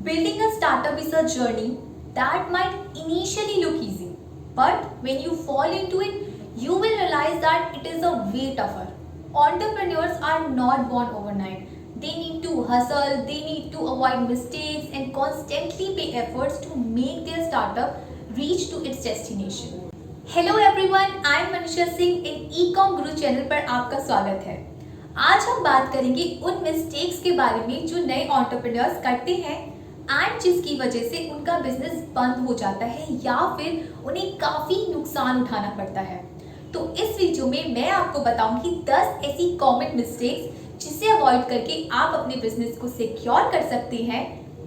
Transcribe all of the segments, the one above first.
Building a startup is a journey that might initially look easy, but when you fall into it, you will realize that it is a way tougher. Entrepreneurs are not born overnight. They need to hustle, they need to avoid mistakes, and constantly pay efforts to make their startup reach to its destination. Hello everyone, I am Manisha Singh in e-com Guru channel पर आपका स्वागत है। आज हम बात करेंगे उन mistakes के बारे में जो नए एंटरप्रेन्योर्स करते हैं एंड जिसकी वजह से उनका बिजनेस बंद हो जाता है या फिर उन्हें काफी नुकसान उठाना पड़ता है। तो इस वीडियो में मैं आपको बताऊंगी 10 ऐसी कॉमन मिस्टेक्स जिसे अवॉइड करके आप अपने बिजनेस को सिक्योर कर सकते हैं।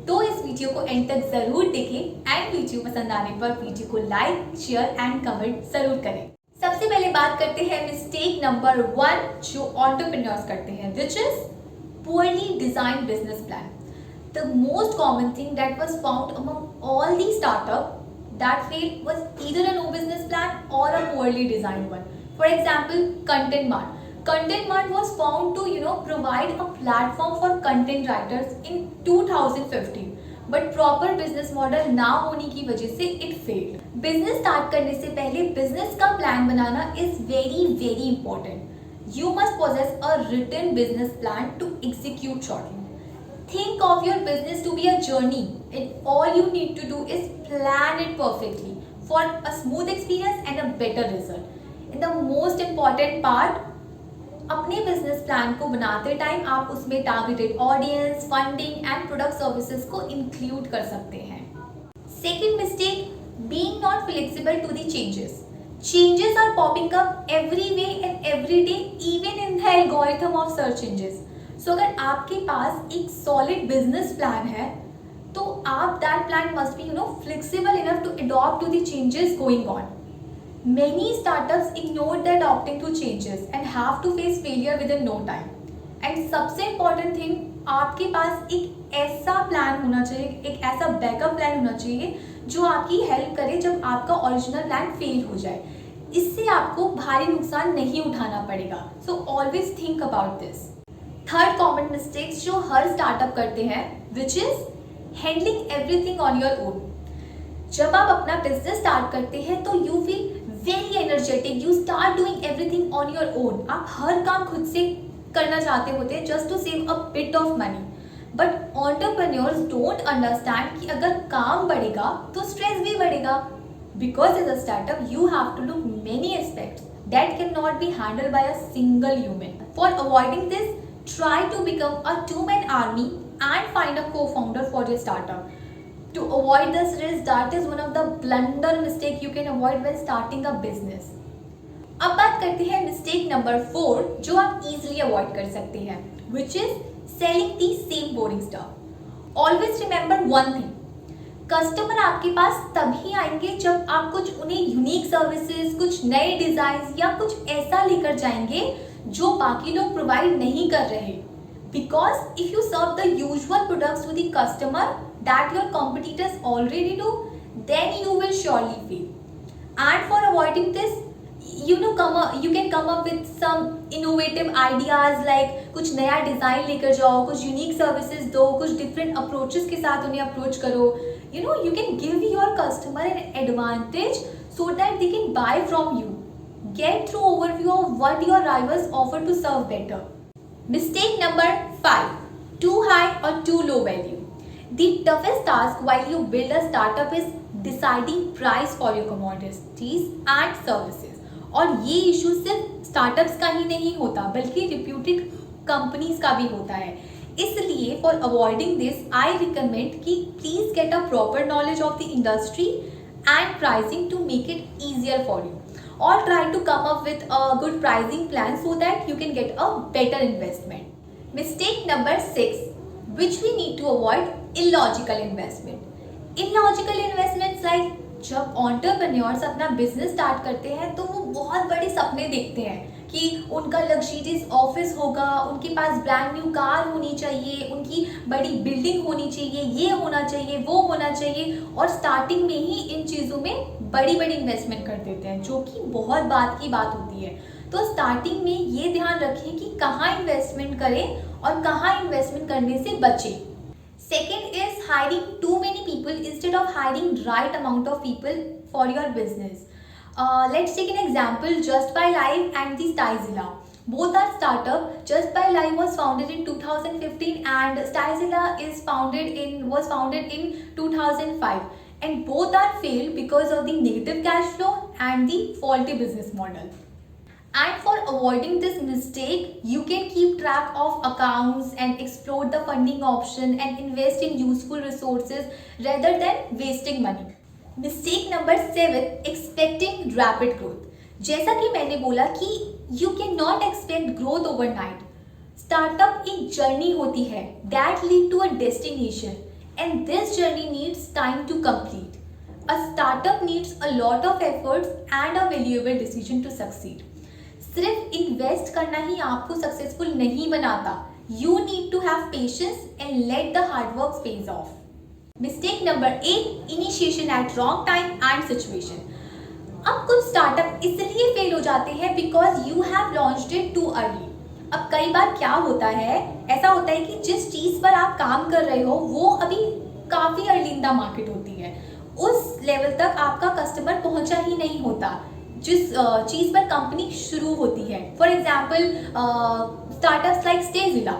तो इस वीडियो को एंड तक जरूर देखें एंड वीडियो पसंद आने पर वीडियो को लाइक, शेयर एंड कमेंट जरूर करें। सबसे पहले बात करते हैं मिस्टेक नंबर 1 जो एंटरप्रेन्योर्स करते हैं, which is poorly designed business plan. The most common thing that was found among all these startups that failed was either a no business plan or a poorly designed one. For example, Content Mart. Content Mart was found to provide a platform for content writers in 2015. But proper business model ना होने की वजह से it failed. Business start करने से पहले business का plan banana is very very important. You must possess a written business plan to execute shortly. Think of your business to be a journey and all you need to do is plan it perfectly for a smooth experience and a better result. And the most important part, अपने business plan को बनाते time आप उसमें targeted audience, funding and product services को include कर सकते हैं। Second mistake, being not flexible to the changes. Changes are popping up every way and every day, even in the algorithm of search engines. So अगर आपके पास एक solid business plan है, तो आप that plan must be flexible enough to adopt to the changes going on. Many startups ignore the adopting to changes and have to face failure within no time. And सबसे important thing, आपके पास एक ऐसा plan होना चाहिए, एक ऐसा backup plan होना चाहिए जो आपकी हेल्प करे जब आपका ओरिजिनल प्लान फेल हो जाए। इससे आपको भारी नुकसान नहीं उठाना पड़ेगा। So always think about this. Third common mistakes जो हर स्टार्टअप करते हैं, which is handling everything on your own. जब आप अपना बिजनेस स्टार्ट करते हैं तो you feel very energetic, you start doing everything on your own. आप हर काम खुद से करना चाहते होते हैं just to save a bit of money. But entrepreneurs don't understand कि अगर काम बढ़ेगा तो स्ट्रेस भी बढ़ेगा, because as a startup you have to look many aspects that can not be handled by a single human. For avoiding this, try to become a two-man army and find a co-founder for your startup. To avoid this risk, that is one of the blunder mistake you can avoid when starting a business. अब बात करते हैं mistake number 4 जो आप easily avoid कर सकते हैं, which is selling the same boring stuff. Always remember one thing. Customer आपके पास तभी आएंगे जब आप कुछ उन्हें यूनिक सर्विसेज, कुछ नए डिजाइन या कुछ ऐसा लेकर जाएंगे जो बाकी लोग प्रोवाइड नहीं कर रहे। Because if you serve the usual products to the customer that your competitors already do, then you will surely fail. And for avoiding this, you can come up with some innovative ideas like कुछ नया design लेकर जाओ, कुछ unique services दो, कुछ different approaches के साथ उन्हें अप्रोच करो. You can give your customer an advantage so that they can buy from you. Get through overview of what your rivals offer to serve better. Mistake number 5, too high or too low value. The toughest task while you build a startup is deciding price for your commodities and services. और ये issue सिर्फ startups का ही नहीं होता बल्कि reputed companies का भी होता है। इसलिए for avoiding this I recommend कि please get a proper knowledge of the industry and pricing to make it easier for you, or try to come up with a good pricing plan so that you can get a better investment. Mistake number 6, which we need to avoid, illogical investment. Illogical investments like जब entrepreneurs अपना business start करते हैं तो वो बहुत बड़े सपने देखते हैं कि उनका लग्जरियस ऑफिस होगा, उनके पास ब्रांड न्यू कार होनी चाहिए, उनकी बड़ी बिल्डिंग होनी चाहिए, ये होना चाहिए, वो होना चाहिए, और स्टार्टिंग में ही इन चीज़ों में बड़ी बड़ी इन्वेस्टमेंट कर देते हैं जो कि बहुत बात की बात होती है। तो स्टार्टिंग में ये ध्यान रखें कि कहाँ इन्वेस्टमेंट करें और कहाँ इन्वेस्टमेंट करने से बचें। Second is hiring too many people instead of hiring right amount of people for your business. Let's take an example, Just by Life and the Styzilla. Both are startup. Just by Life was founded in 2015 and Styzilla was founded in 2005. And both are failed because of the negative cash flow and the faulty business model. And for avoiding this mistake, you can keep track of accounts and explore the funding option and invest in useful resources rather than wasting money. Mistake number 7, expecting rapid growth. जैसा कि मैंने बोला कि you cannot expect growth overnight. Startup एक journey होती है that lead to a destination and this journey needs time to complete. A startup needs a lot of efforts and a valuable decision to succeed. सिर्फ invest करना ही आपको successful नहीं बनाता. You need to have patience and let the hard work pays off. Mistake number 8, initiation at wrong time and situation. अब कुछ startup इसलिए fail हो जाते हैं because you have launched it too early. अब कई बार क्या होता है, ऐसा होता है कि जिस चीज़ पर आप काम कर रहे हो वो अभी काफ़ी अर्ली इन द मार्केट होती है. उस लेवल तक आपका कस्टमर पहुंचा ही नहीं होता जिस चीज़ पर कंपनी शुरू होती है. फॉर एग्जाम्पल स्टार्टअप्स लाइक स्टेजिला.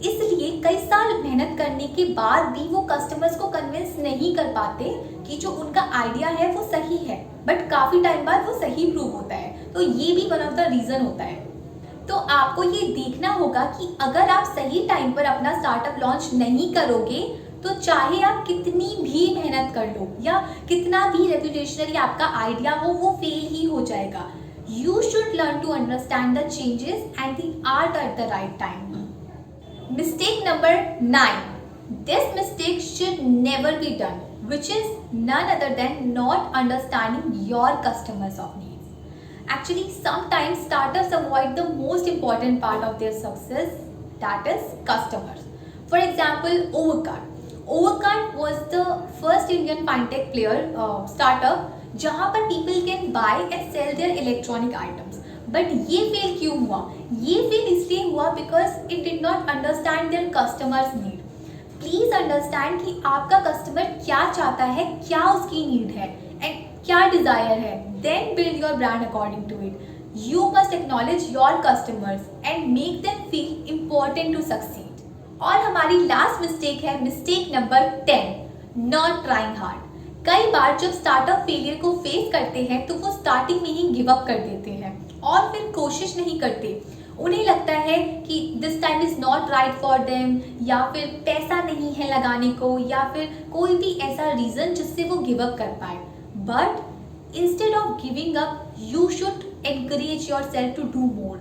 इसलिए कई साल मेहनत करने के बाद भी वो कस्टमर्स को कन्विंस नहीं कर पाते कि जो उनका आइडिया है वो सही है, बट काफ़ी टाइम बाद वो सही प्रूव होता है. तो ये भी वन ऑफ द रीज़न होता है. तो आपको ये देखना होगा कि अगर आप सही टाइम पर अपना स्टार्टअप लॉन्च नहीं करोगे तो चाहे आप कितनी भी मेहनत कर लो या कितना भी रेवोल्यूशनरी आपका आइडिया हो, वो फेल ही हो जाएगा. You should learn to understand the changes and the art at the right time. Mistake number 9, this mistake should never be done, which is none other than not understanding your customers of needs. Actually, sometimes startups avoid the most important part of their success, that is customers. For example, Overcard. Overcard was the first Indian fintech player startup जहाँ पर people can buy and sell their electronic items. But ये fail क्यों हुआ? ये fail इसलिए हुआ because it did not understand their customers' need. Please understand कि आपका कस्टमर क्या चाहता है, क्या उसकी नीड है and क्या डिज़ायर है. Then build your brand according to it. You must acknowledge your customers and make them feel important to succeed. और हमारी लास्ट मिस्टेक है mistake number 10, not trying hard. कई बार जब स्टार्टअप फेलियर को face करते हैं तो वो स्टार्टिंग में ही गिव अप कर देते हैं और फिर कोशिश नहीं करते. उन्हें लगता है कि this time is not right for them, या फिर पैसा नहीं है लगाने को, या फिर कोई भी ऐसा रीज़न जिससे वो गिव अप कर पाए. But instead of giving up you should encourage yourself to do more.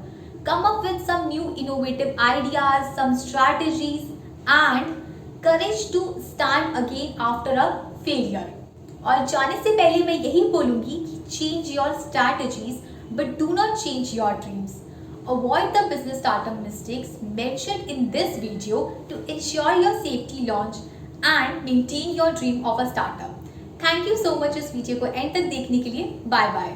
Come up with some new innovative ideas, some strategies and courage to stand again after a failure. और जाने से पहले मैं यही बोलूँगी कि change your strategies but do not change your dreams. Avoid the business startup mistakes mentioned in this video to ensure your safety launch and maintain your dream of a startup. Thank you so much इस video को end तक देखने के लिए. Bye bye.